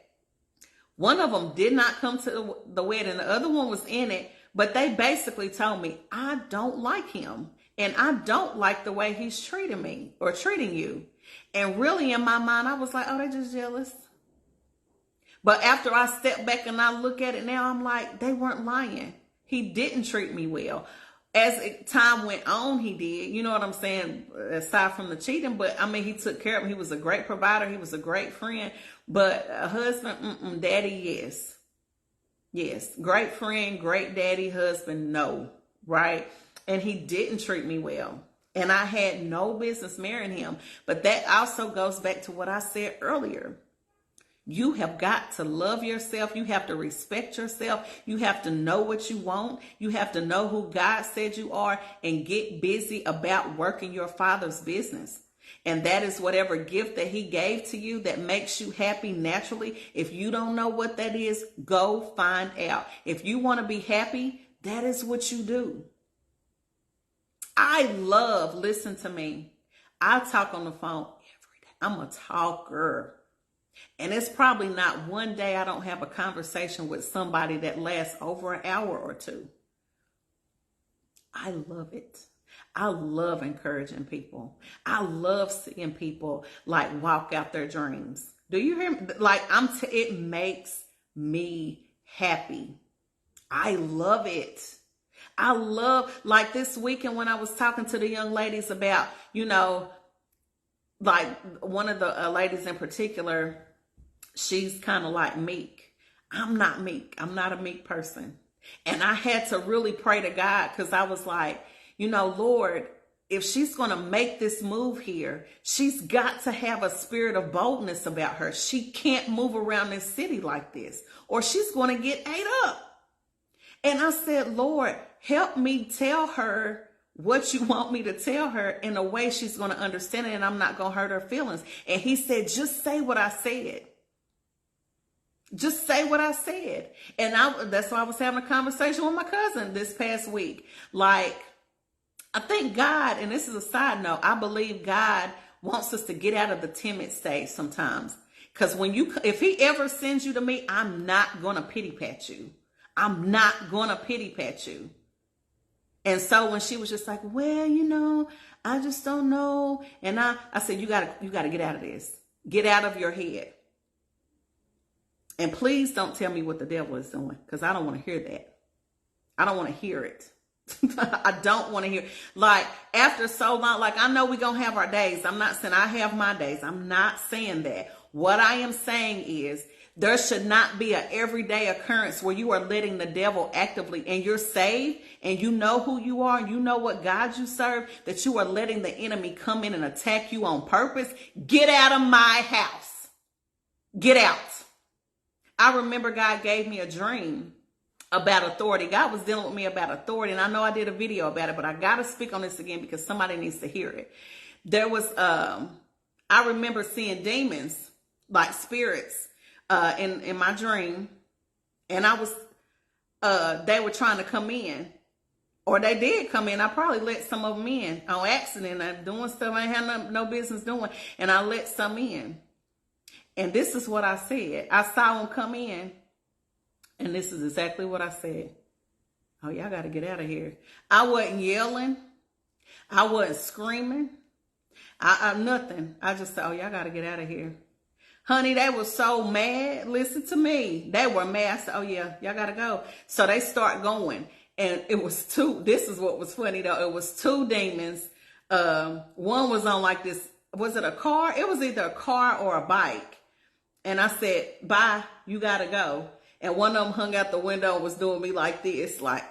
one of them did not come to the wedding. The other one was in it. But they basically told me, I don't like him. And I don't like the way he's treating me or treating you. And really in my mind, I was like, oh, they're just jealous. But after I step back and I look at it now, I'm like, they weren't lying. He didn't treat me well. As time went on, he did. You know what I'm saying? Aside from the cheating. But, he took care of me. He was a great provider. He was a great friend. But a husband, daddy, yes. Yes, great friend, great daddy, husband, no, right? And he didn't treat me well. And I had no business marrying him. But that also goes back to what I said earlier. You have got to love yourself. You have to respect yourself. You have to know what you want. You have to know who God said you are and get busy about working your Father's business. And that is whatever gift that he gave to you that makes you happy naturally. If you don't know what that is, go find out. If you want to be happy, that is what you do. Listen to me. I talk on the phone every day. I'm a talker. And it's probably not one day I don't have a conversation with somebody that lasts over an hour or two. I love it. I love encouraging people. I love seeing people like walk out their dreams. Do you hear me? Like it makes me happy. I love it. I love, like this weekend when I was talking to the young ladies about, like one of the ladies in particular, she's kind of like meek. I'm not meek. I'm not a meek person. And I had to really pray to God, because I was like, Lord, if she's going to make this move here, she's got to have a spirit of boldness about her. She can't move around this city like this, or she's going to get ate up. And I said, Lord, help me tell her what you want me to tell her in a way she's going to understand it, and I'm not going to hurt her feelings. And he said, just say what I said. Just say what I said. And that's why I was having a conversation with my cousin this past week. Like, I think God, and this is a side note, I believe God wants us to get out of the timid stage sometimes. Because if he ever sends you to me, I'm not going to pity pat you. I'm not going to pity pat you. And so when she was just like, well, I just don't know. And I said, you got to get out of this. Get out of your head. And please don't tell me what the devil is doing, because I don't want to hear that. I don't want to hear it. I don't want to hear. Like, after so long, like, I know we're going to have our days. I'm not saying I have my days. I'm not saying that. What I am saying is, there should not be an everyday occurrence where you are letting the devil actively, and you're saved and you know who you are and you know what God you serve, that you are letting the enemy come in and attack you on purpose. Get out of my house. Get out. I remember God gave me a dream about authority. God was dealing with me about authority, and I know I did a video about it, but I got to speak on this again because somebody needs to hear it. There was, I remember seeing demons, like spirits, in my dream, and they were trying to come in, or they did come in. I probably let some of them in on accident. I'm doing stuff I ain't had no business doing, and I let some in. And this is what I said. I saw them come in, and this is exactly what I said. Oh, y'all got to get out of here. I wasn't yelling. I wasn't screaming. Nothing. I just said, oh, y'all got to get out of here. Honey, they were so mad. Listen to me. They were mad. I said, oh, yeah, y'all got to go. So they start going. And it was two. This is what was funny, though. It was two demons. One was on like this. Was it a car? It was either a car or a bike. And I said, bye, you got to go. And one of them hung out the window and was doing me like this, like,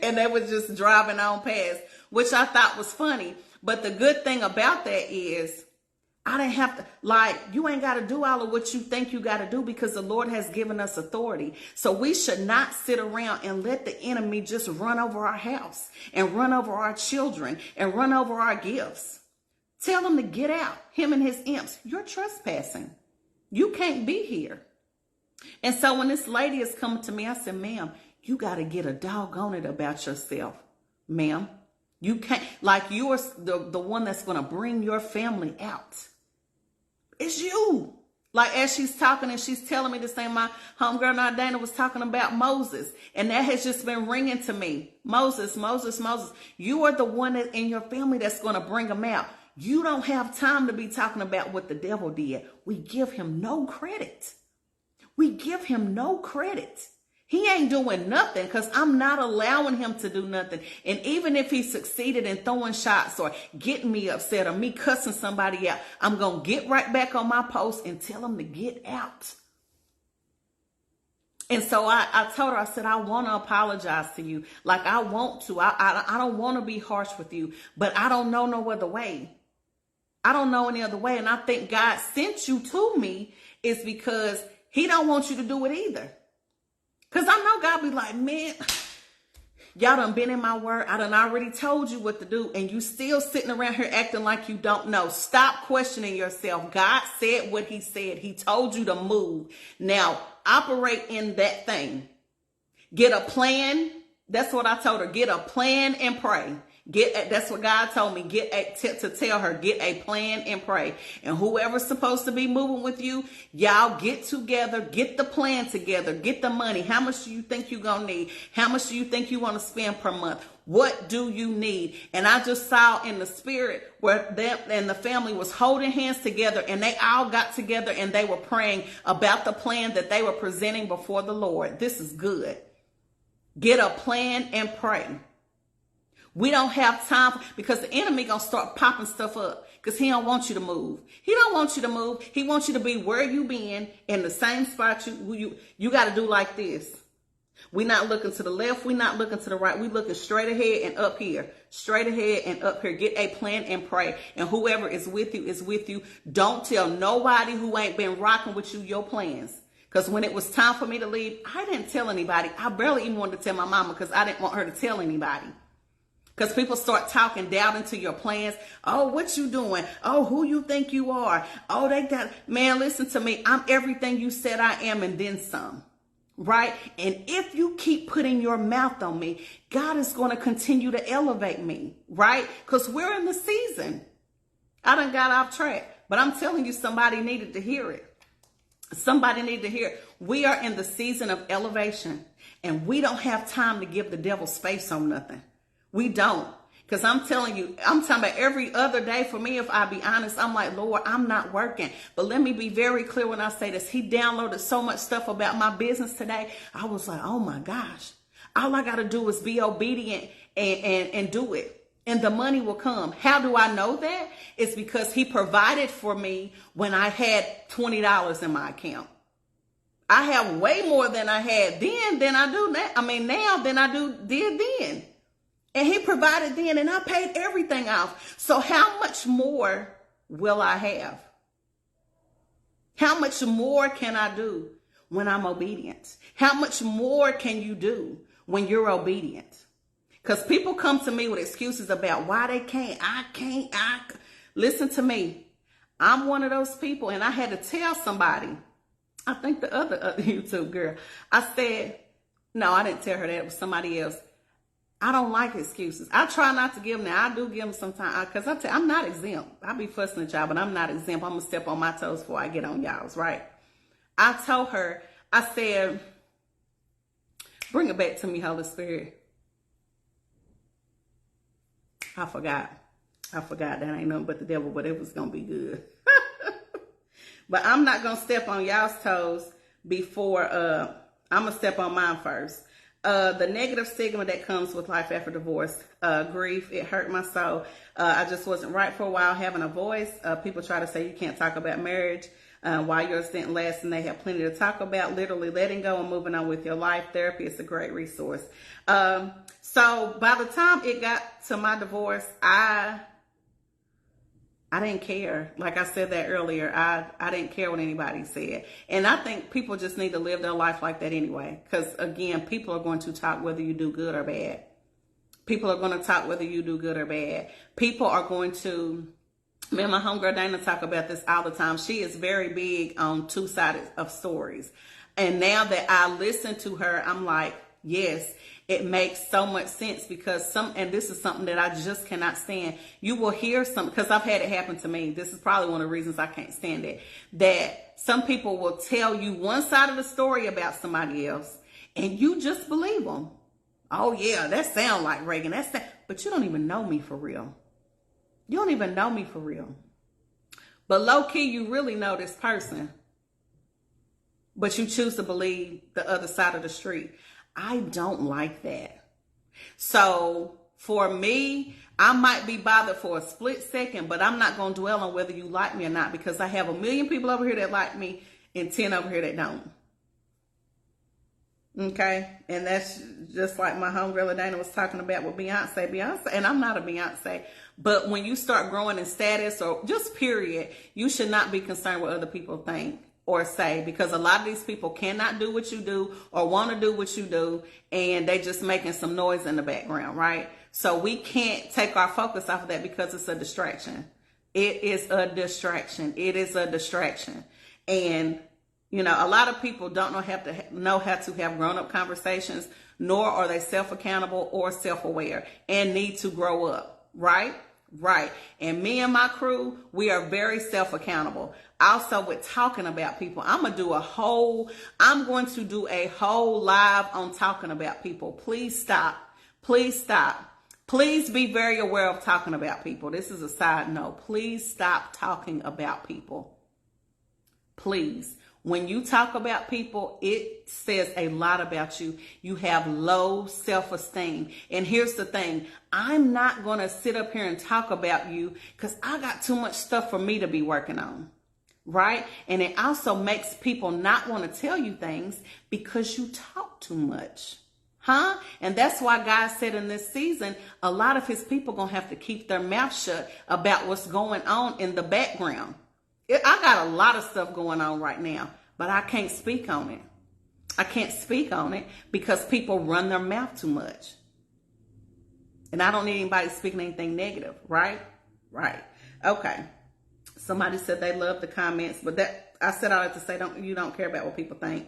and they was just driving on past, which I thought was funny. But the good thing about that is I didn't have to, like, you ain't got to do all of what you think you got to do, because the Lord has given us authority. So we should not sit around and let the enemy just run over our house and run over our children and run over our gifts. Tell him to get out, him and his imps. You're trespassing. You can't be here. And so when this lady is coming to me, I said, ma'am, you got to get a doggone it about yourself, ma'am. You can't, like, you're the one that's going to bring your family out. It's you. Like, as she's talking and she's telling me this thing, my homegirl Nardana was talking about Moses. And that has just been ringing to me. Moses, Moses, Moses. You are the one that in your family that's going to bring them out. You don't have time to be talking about what the devil did. We give him no credit. We give him no credit. He ain't doing nothing, because I'm not allowing him to do nothing. And even if he succeeded in throwing shots or getting me upset or me cussing somebody out, I'm going to get right back on my post and tell him to get out. And so I told her, I said, I want to apologize to you. Like, I want to. I don't want to be harsh with you, but I don't know no other way. I don't know any other way. And I think God sent you to me is because he don't want you to do it either. Because I know God be like, man, y'all done been in my word. I done already told you what to do. And you still sitting around here acting like you don't know. Stop questioning yourself. God said what he said. He told you to move. Now, operate in that thing. Get a plan. That's what I told her. Get a plan and pray. That's what God told me. To tell her, get a plan and pray. And whoever's supposed to be moving with you, y'all get together, get the plan together, get the money. How much do you think you're going to need? How much do you think you want to spend per month? What do you need? And I just saw in the spirit where them and the family was holding hands together, and they all got together and they were praying about the plan that they were presenting before the Lord. This is good. Get a plan and pray. We don't have time because the enemy gonna start popping stuff up because he don't want you to move. He don't want you to move. He wants you to be where you been in the same spot. You got to do like this. We're not looking to the left. We're not looking to the right. We're looking straight ahead and up here. Straight ahead and up here. Get a plan and pray. And whoever is with you is with you. Don't tell nobody who ain't been rocking with you your plans. Because when it was time for me to leave, I didn't tell anybody. I barely even wanted to tell my mama because I didn't want her to tell anybody. Because people start talking down into your plans. Oh, what you doing? Oh, who you think you are? Oh, they got, man, listen to me. I'm everything you said I am and then some. Right? And if you keep putting your mouth on me, God is going to continue to elevate me. Right? Because we're in the season. I done got off track. But I'm telling you, somebody needed to hear it. Somebody needed to hear it. We are in the season of elevation. And we don't have time to give the devil space on nothing. We don't. Because I'm telling you, I'm talking about every other day for me, if I be honest, I'm like, Lord, I'm not working. But let me be very clear when I say this. He downloaded so much stuff about my business today. I was like, oh my gosh. All I got to do is be obedient and do it. And the money will come. How do I know that? It's because he provided for me when I had $20 in my account. I have way more than I had then than I do now. I mean, now than I did then. And he provided then, and I paid everything off. So how much more will I have? How much more can I do when I'm obedient? How much more can you do when you're obedient? Because people come to me with excuses about why they can't. I can't. Listen to me. I'm one of those people, and I had to tell somebody. I think the other YouTube girl. I said, no, I didn't tell her that. It was somebody else. I don't like excuses. I try not to give them. Now, I do give them sometimes because I'm not exempt. I be fussing at y'all, but I'm not exempt. I'm going to step on my toes before I get on y'all's, right? I told her, I said, bring it back to me, Holy Spirit. I forgot. That ain't nothing but the devil, but it was going to be good. But I'm not going to step on y'all's toes before, I'm going to step on mine first. The negative stigma that comes with life after divorce, grief, it hurt my soul. I just wasn't right for a while having a voice. People try to say you can't talk about marriage while yours didn't last, and they have plenty to talk about. Literally letting go and moving on with your life. Therapy is a great resource. So by the time it got to my divorce, I didn't care. Like I said that earlier, I didn't care what anybody said. And I think people just need to live their life like that anyway. Because, again, people are going to talk whether you do good or bad. People are going to talk whether you do good or bad. People are going to... Me and my homegirl Dana talk about this all the time. She is very big on two sides of stories. And now that I listen to her, I'm like, yes, it makes so much sense because and this is something that I just cannot stand. You will hear because I've had it happen to me. This is probably one of the reasons I can't stand it. That some people will tell you one side of the story about somebody else and you just believe them. Oh yeah, that sound like Reagan. But you don't even know me for real. You don't even know me for real. But low key, you really know this person. But you choose to believe the other side of the street. I don't like that. So for me, I might be bothered for a split second, but I'm not going to dwell on whether you like me or not because I have 1 million people over here that like me and 10 over here that don't. Okay? And that's just like my homegirl Dana was talking about with Beyonce, and I'm not a Beyonce, but when you start growing in status or just period, you should not be concerned what other people think or say, because a lot of these people cannot do what you do or want to do what you do, and they just making some noise in the background, right? So we can't take our focus off of that because it's a distraction. It is a distraction. It is a distraction. And, you know, a lot of people don't know how to have grown-up conversations, nor are they self-accountable or self-aware and need to grow up, right? Right. And me and my crew, we are very self-accountable. Also with talking about people, I'm going to do a whole live on talking about people. Please stop. Please stop. Please be very aware of talking about people. This is a side note. Please stop talking about people. Please. When you talk about people, it says a lot about you. You have low self-esteem. And here's the thing. I'm not going to sit up here and talk about you because I got too much stuff for me to be working on. Right? And it also makes people not want to tell you things because you talk too much. Huh? And that's why God said in this season, a lot of his people going to have to keep their mouth shut about what's going on in the background. I got a lot of stuff going on right now, but I can't speak on it. I can't speak on it because people run their mouth too much. And I don't need anybody speaking anything negative, right? Right. Okay. Somebody said they love the comments, but that I said all that to say you don't care about what people think.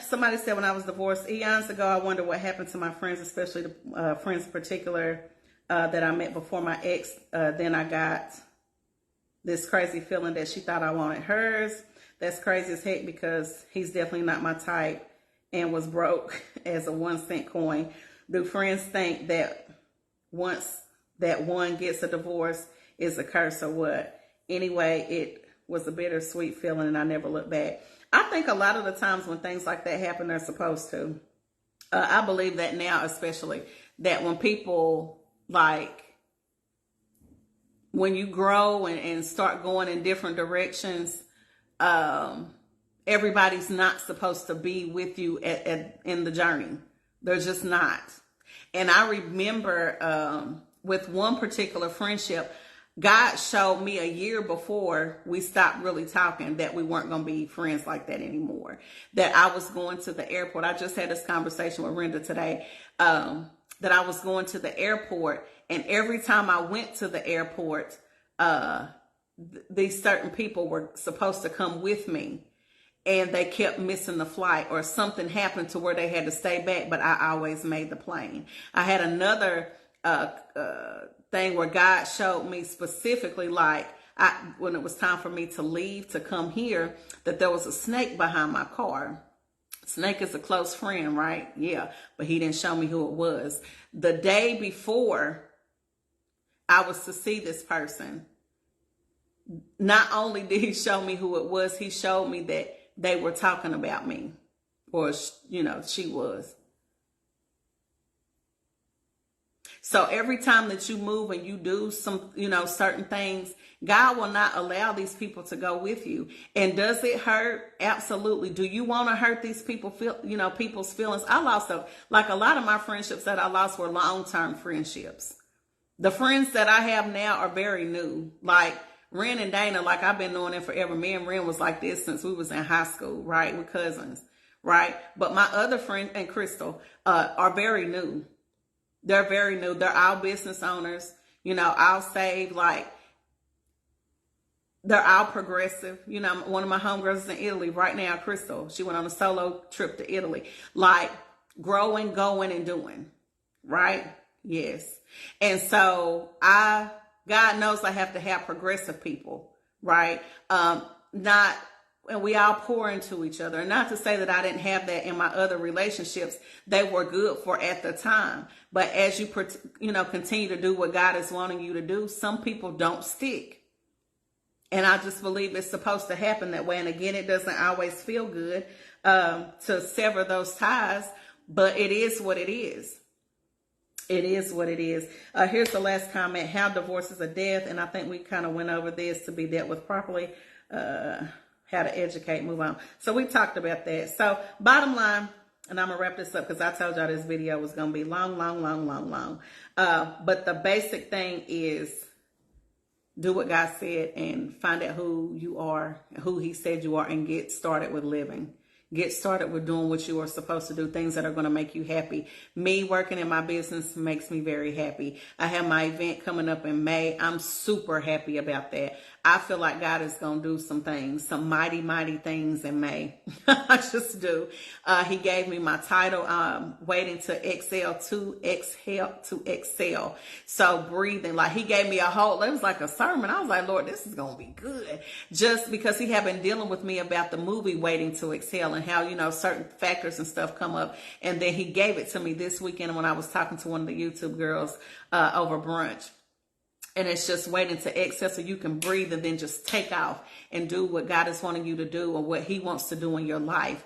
Somebody said when I was divorced eons ago, I wonder what happened to my friends, especially the friends in particular that I met before my ex. Then I got this crazy feeling that she thought I wanted hers. That's crazy as heck because he's definitely not my type and was broke as a 1-cent coin. Do friends think that once that one gets a divorce is a curse or what? Anyway, it was a bittersweet feeling and I never looked back. I think a lot of the times when things like that happen, they're supposed to. I believe that now, especially that when people when you grow and start going in different directions, everybody's not supposed to be with you in the journey. They're just not. And I remember with one particular friendship, God showed me a year before we stopped really talking that we weren't going to be friends like that anymore. That I was going to the airport. I just had this conversation with Renda today. That I was going to the airport, and every time I went to the airport, these certain people were supposed to come with me, and they kept missing the flight, or something happened to where they had to stay back, but I always made the plane. I had another thing where God showed me specifically, when it was time for me to leave to come here, that there was a snake behind my car. Snake is a close friend, right? Yeah, but he didn't show me who it was. The day before I was to see this person, not only did he show me who it was, he showed me that they were talking about me, or, she was. So every time that you move and you do some, certain things, God will not allow these people to go with you. And does it hurt? Absolutely. Do you want to hurt these people, people's feelings? I lost a lot of my friendships that I lost were long-term friendships. The friends that I have now are very new. Like Ren and Dana, I've been knowing them forever. Me and Ren was like this since we was in high school, right? We're cousins, right? But my other friend and Crystal are very new. They're very new. They're all business owners. I'll save they're all progressive. One of my homegirls is in Italy right now, Crystal. She went on a solo trip to Italy. Growing, going, and doing. Right? Yes. And so God knows I have to have progressive people. Right? And we all pour into each other. And not to say that I didn't have that in my other relationships. They were good for at the time. But as you, continue to do what God is wanting you to do, some people don't stick. And I just believe it's supposed to happen that way. And again, it doesn't always feel good to sever those ties. But it is what it is. It is what it is. Here's the last comment. How divorce is a death. And I think we kind of went over this to be dealt with properly. How to educate, move on. So we talked about that. So bottom line, and I'm going to wrap this up because I told y'all this video was going to be long. But the basic thing is do what God said and find out who you are, who he said you are, and get started with living. Get started with doing what you are supposed to do, things that are going to make you happy. Me working in my business makes me very happy. I have my event coming up in May. I'm super happy about that. I feel like God is going to do some things, some mighty, mighty things in May. I just do. He gave me my title, Waiting to Exhale, to Exhale, to Excel. So breathing, he gave me it was like a sermon. I was like, Lord, this is going to be good. Just because he had been dealing with me about the movie Waiting to Exhale and how, certain factors and stuff come up. And then he gave it to me this weekend when I was talking to one of the YouTube girls over brunch. And it's just waiting to exhale so you can breathe and then just take off and do what God is wanting you to do or what he wants to do in your life.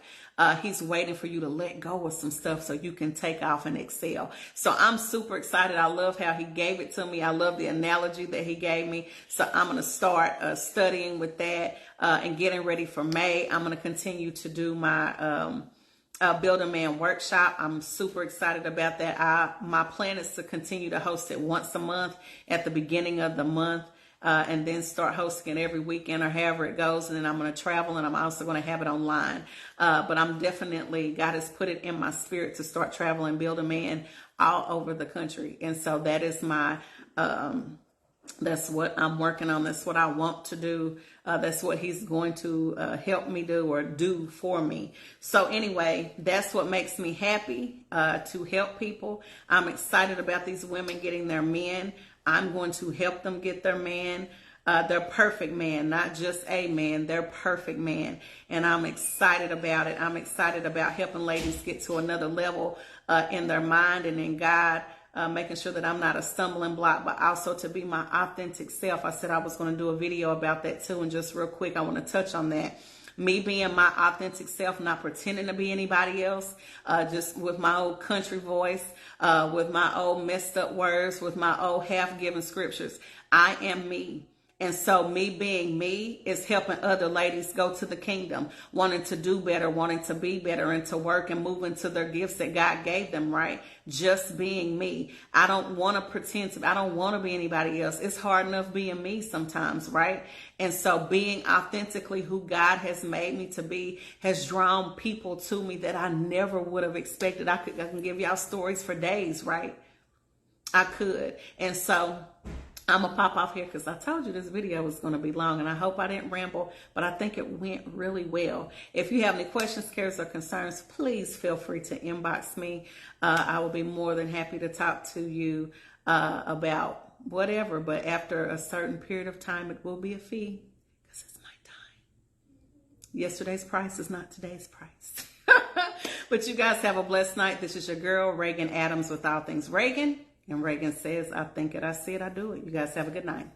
He's waiting for you to let go of some stuff so you can take off and excel. So I'm super excited. I love how he gave it to me. I love the analogy that he gave me. So I'm going to start studying with that and getting ready for May. I'm going to continue to do my Build a Man workshop. I'm super excited about that. My plan is to continue to host it once a month at the beginning of the month. And then start hosting it every weekend or however it goes. And then I'm going to travel, and I'm also going to have it online. But I'm definitely, God has put it in my spirit to start traveling, Build a Man all over the country. And so that is my, that's what I'm working on. That's what I want to do. That's what he's going to help me do or do for me. So anyway, that's what makes me happy to help people. I'm excited about these women getting their men. I'm going to help them get their man, their perfect man, not just a man, their perfect man. And I'm excited about it. I'm excited about helping ladies get to another level in their mind and in God, making sure that I'm not a stumbling block, but also to be my authentic self. I said I was going to do a video about that too. And just real quick, I want to touch on that. Me being my authentic self, not pretending to be anybody else, just with my old country voice, with my old messed up words, with my old half-given scriptures. I am me. And so me being me is helping other ladies go to the kingdom, wanting to do better, wanting to be better, and to work and move into their gifts that God gave them, right? Just being me. I don't want to pretend to, I don't want to be anybody else. It's hard enough being me sometimes, right? And so being authentically who God has made me to be has drawn people to me that I never would have expected. I can give y'all stories for days, right? I could. And so I'm going to pop off here because I told you this video was going to be long, and I hope I didn't ramble, but I think it went really well. If you have any questions, cares, or concerns, please feel free to inbox me. I will be more than happy to talk to you about whatever, but after a certain period of time, it will be a fee because it's my time. Yesterday's price is not today's price. But you guys have a blessed night. This is your girl, Reagan Adams, with All Things Reagan. And Reagan says, I think it, I see it, I do it. You guys have a good night.